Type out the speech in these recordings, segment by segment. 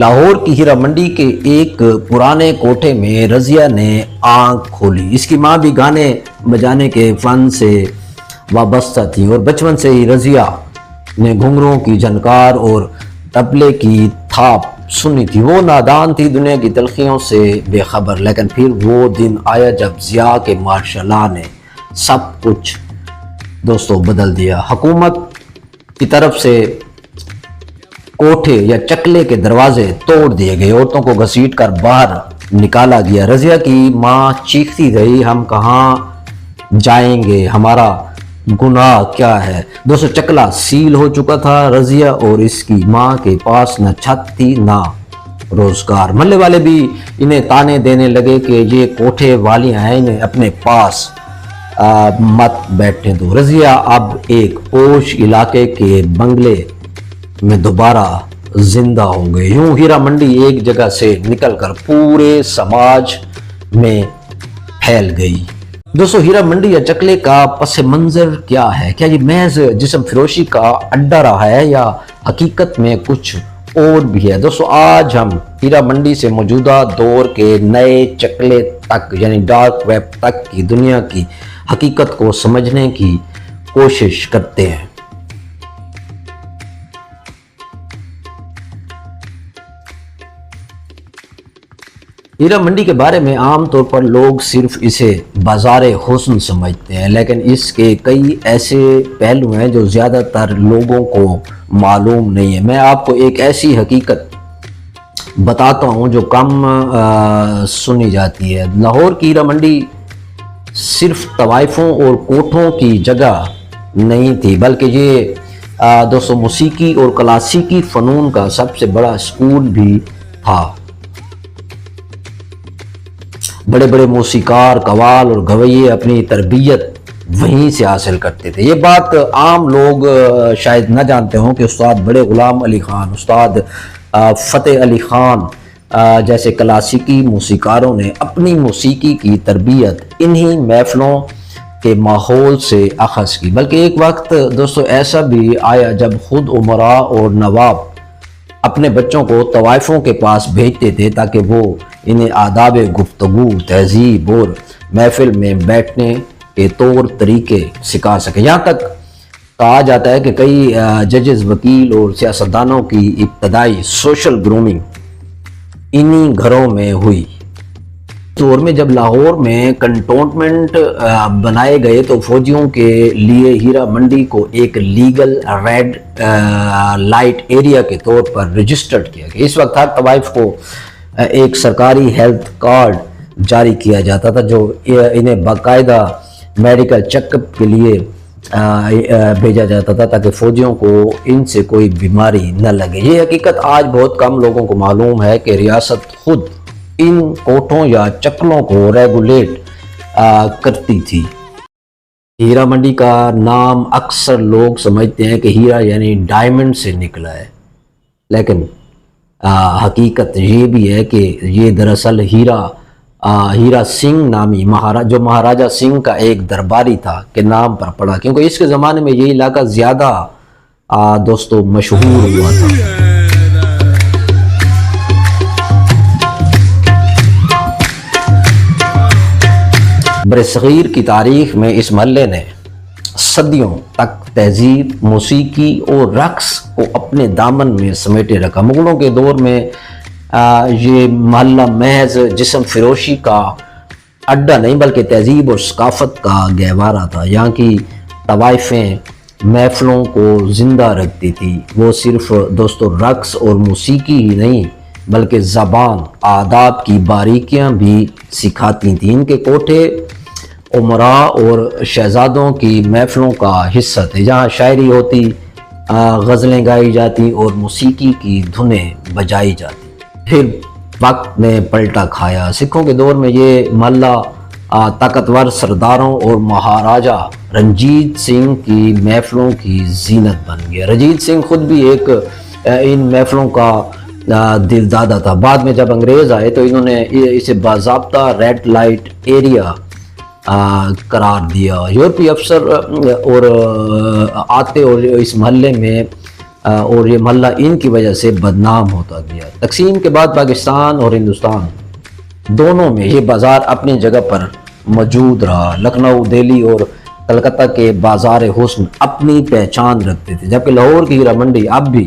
لاہور کی ہیرا منڈی کے ایک پرانے کوٹھے میں رضیہ نے آنکھ کھولی۔ اس کی ماں بھی گانے بجانے کے فن سے وابستہ تھی اور بچپن سے ہی رضیہ نے گھنگروں کی جھنکار اور طبلے کی تھاپ سنی تھی۔ وہ نادان تھی، دنیا کی تلخیوں سے بے خبر، لیکن پھر وہ دن آیا جب ضیاء کے ماشاء اللہ نے سب کچھ بدل دیا۔ حکومت کی طرف سے کوٹھے یا چکلے کے دروازے توڑ دیے گئے، عورتوں کو گھسیٹ کر باہر نکالا گیا۔ رضیہ کی ماں چیختی رہی، ہم کہاں جائیں گے، ہمارا گناہ کیا ہے۔ چکلا سیل ہو چکا تھا۔ رضیہ اور اس کی ماں کے پاس نہ چھت تھی نہ روزگار۔ محلے والے بھی انہیں تانے دینے لگے کہ یہ کوٹھے والیاں ہیں، انہیں اپنے پاس مت بیٹھنے دو۔ رضیہ اب ایک پوش علاقے کے بنگلے میں دوبارہ زندہ ہو گئے۔ یوں ہیرا منڈی ایک جگہ سے نکل کر پورے سماج میں پھیل گئی۔ ہیرا منڈی یا چکلے کا پس منظر کیا ہے؟ کیا یہ محض جسم فروشی کا اڈا رہا ہے یا حقیقت میں کچھ اور بھی ہے؟ آج ہم ہیرا منڈی سے موجودہ دور کے نئے چکلے تک یعنی ڈارک ویب تک کی دنیا کی حقیقت کو سمجھنے کی کوشش کرتے ہیں۔ ہیرا منڈی کے بارے میں عام طور پر لوگ صرف اسے بازار حسن سمجھتے ہیں، لیکن اس کے کئی ایسے پہلو ہیں جو زیادہ تر لوگوں کو معلوم نہیں ہے۔ میں آپ کو ایک ایسی حقیقت بتاتا ہوں جو کم سنی جاتی ہے۔ لاہور کی ہیرا منڈی صرف طوائفوں اور کوٹھوں کی جگہ نہیں تھی، بلکہ یہ موسیقی اور کلاسیکی فنون کا سب سے بڑا اسکول بھی تھا۔ بڑے بڑے موسیقار، قوال اور گویے اپنی تربیت وہیں سے حاصل کرتے تھے۔ یہ بات عام لوگ شاید نہ جانتے ہوں کہ استاد بڑے غلام علی خان، استاد فتح علی خان جیسے کلاسیکی موسیقاروں نے اپنی موسیقی کی تربیت انہی محفلوں کے ماحول سے اخذ کی۔ بلکہ ایک وقت ایسا بھی آیا جب خود امراء اور نواب اپنے بچوں کو طوائفوں کے پاس بھیجتے تھے تاکہ وہ انہیں آداب گفتگو، تہذیب اور محفل میں بیٹھنے کے طور طریقے سکھا سکے۔ یہاں تک کہا جاتا ہے کہ کئی ججز، وکیل اور سیاستدانوں کی ابتدائی سوشل گرومنگ انہی گھروں میں ہوئی۔ دور میں جب لاہور میں کنٹونمنٹ بنائے گئے تو فوجیوں کے لیے ہیرا منڈی کو ایک لیگل ریڈ لائٹ ایریا کے طور پر رجسٹرڈ کیا گیا۔ اس وقت ہر طوائف کو ایک سرکاری ہیلتھ کارڈ جاری کیا جاتا تھا جو انہیں باقاعدہ میڈیکل چیک اپ کے لیے بھیجا جاتا تھا تاکہ فوجیوں کو ان سے کوئی بیماری نہ لگے۔ یہ حقیقت آج بہت کم لوگوں کو معلوم ہے کہ ریاست خود ان کوٹھوں یا چکلوں کو ریگولیٹ کرتی تھی۔ ہیرا منڈی کا نام اکثر لوگ سمجھتے ہیں کہ ہیرا یعنی ڈائمنڈ سے نکلا ہے، لیکن حقیقت یہ بھی ہے کہ یہ دراصل ہیرا سنگھ نامی جو مہاراجہ سنگھ کا ایک درباری تھا کے نام پر پڑا، کیونکہ اس کے زمانے میں یہ علاقہ زیادہ مشہور ہوا تھا۔ برصغیر کی تاریخ میں اس محلے نے صدیوں تک تہذیب، موسیقی اور رقص کو اپنے دامن میں سمیٹے رکھا۔ مغلوں کے دور میں یہ محلہ محض جسم فروشی کا اڈا نہیں بلکہ تہذیب اور ثقافت کا گہوارہ تھا۔ یہاں کی طوائفیں محفلوں کو زندہ رکھتی تھی۔ وہ صرف رقص اور موسیقی ہی نہیں بلکہ زبان، آداب کی باریکیاں بھی سکھاتی تھیں۔ ان کے کوٹھے امراء اور شہزادوں کی محفلوں کا حصہ تھے، جہاں شاعری ہوتی، غزلیں گائی جاتی اور موسیقی کی دھنیں بجائی جاتی۔ پھر وقت نے پلٹا کھایا۔ سکھوں کے دور میں یہ محلہ طاقتور سرداروں اور مہاراجہ رنجیت سنگھ کی محفلوں کی زینت بن گیا۔ رنجیت سنگھ خود بھی ایک ان محفلوں کا دل دادا تھا۔ بعد میں جب انگریز آئے تو انہوں نے اسے باضابطہ ریڈ لائٹ ایریا قرار دیا۔ یورپی افسر اور آتے اور اس محلے میں اور یہ محلہ ان کی وجہ سے بدنام ہوتا گیا۔ تقسیم کے بعد پاکستان اور ہندوستان دونوں میں یہ بازار اپنی جگہ پر موجود رہا۔ لکھنؤ، دہلی اور کلکتہ کے بازار حسن اپنی پہچان رکھتے تھے، جبکہ لاہور کی ہیرا منڈی اب بھی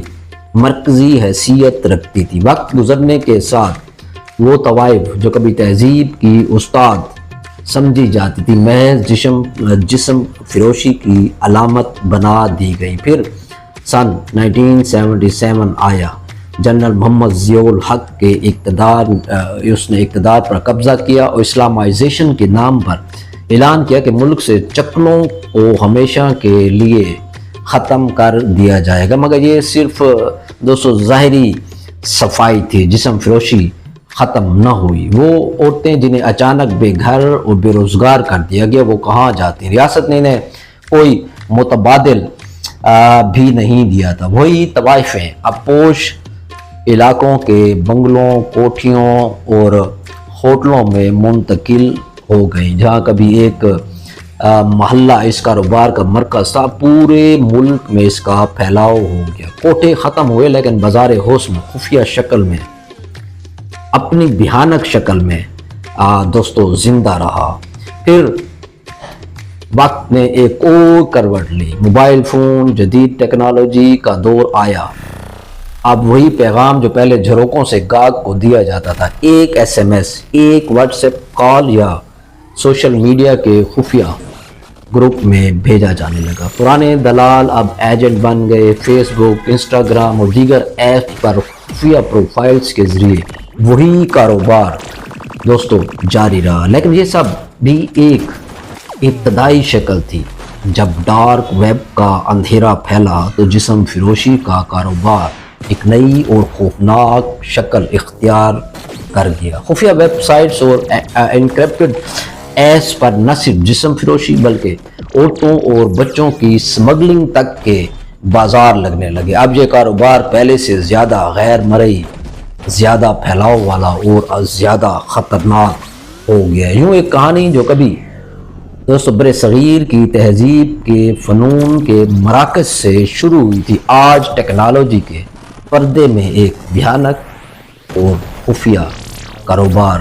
مرکزی حیثیت رکھتی تھی۔ وقت گزرنے کے ساتھ وہ طوائف جو کبھی تہذیب کی استاد سمجھی جاتی تھی محض جسم فروشی کی علامت بنا دی گئی۔ پھر سن 1977 آیا، جنرل محمد ضیاء الحق کے اس نے اقتدار پر قبضہ کیا اور اسلامائزیشن کے نام پر اعلان کیا کہ ملک سے چکلوں کو ہمیشہ کے لیے ختم کر دیا جائے گا۔ مگر یہ صرف دوستو ظاہری صفائی تھی، جسم فروشی ختم نہ ہوئی۔ وہ عورتیں جنہیں اچانک بے گھر اور بے روزگار کر دیا گیا وہ کہاں جاتی؟ ریاست نے انہیں کوئی متبادل بھی نہیں دیا تھا۔ وہی طوائفیں اپوش علاقوں کے بنگلوں، کوٹھیوں اور ہوٹلوں میں منتقل ہو گئیں۔ جہاں کبھی ایک محلہ اس کاروبار کا مرکز تھا، پورے ملک میں اس کا پھیلاؤ ہو گیا۔ کوٹھے ختم ہوئے لیکن بازار حسن خفیہ شکل میں، اپنی بھیانک شکل میں دوستو زندہ رہا۔ پھر وقت نے ایک اور کروٹ لی، موبائل فون، جدید ٹیکنالوجی کا دور آیا۔ اب وہی پیغام جو پہلے جھروکوں سے گاہک کو دیا جاتا تھا، ایک ایس ایم ایس، ایک واٹس ایپ کال یا سوشل میڈیا کے خفیہ گروپ میں بھیجا جانے لگا۔ پرانے دلال اب ایجنٹ بن گئے۔ فیس بک، انسٹاگرام اور دیگر ایپ پر خفیہ پروفائلز کے ذریعے وہی کاروبار دوستو جاری رہا، لیکن یہ سب بھی ایک ابتدائی شکل تھی۔ جب ڈارک ویب کا اندھیرا پھیلا تو جسم فروشی کا کاروبار ایک نئی اور خوفناک شکل اختیار کر گیا۔ خفیہ ویب سائٹس اور انکرپٹڈ ایپس پر نہ صرف جسم فروشی بلکہ عورتوں اور بچوں کی سمگلنگ تک کے بازار لگنے لگے۔ اب یہ کاروبار پہلے سے زیادہ غیر مرئی، زیادہ پھیلاؤ والا اور زیادہ خطرناک ہو گیا۔ یوں ایک کہانی جو کبھی دوستو بر صغیر کی تہذیب کے فنون کے مراکز سے شروع ہوئی تھی، آج ٹیکنالوجی کے پردے میں ایک بھیانک اور خفیہ کاروبار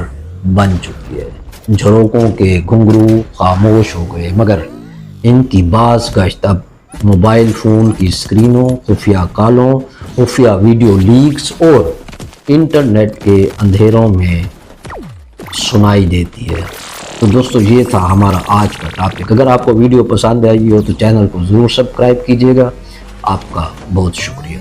بن چکی ہے۔ جھروکوں کے گھنگرو خاموش ہو گئے، مگر ان کی باز گشت اب موبائل فون کی اسکرینوں، خفیہ کالوں، خفیہ ویڈیو لیکس اور انٹرنیٹ کے اندھیروں میں سنائی دیتی ہے۔ تو دوستو یہ تھا ہمارا آج کا ٹاپک۔ اگر آپ کو ویڈیو پسند آئی ہو تو چینل کو ضرور سبسکرائب کیجیے گا۔ آپ کا بہت شکریہ۔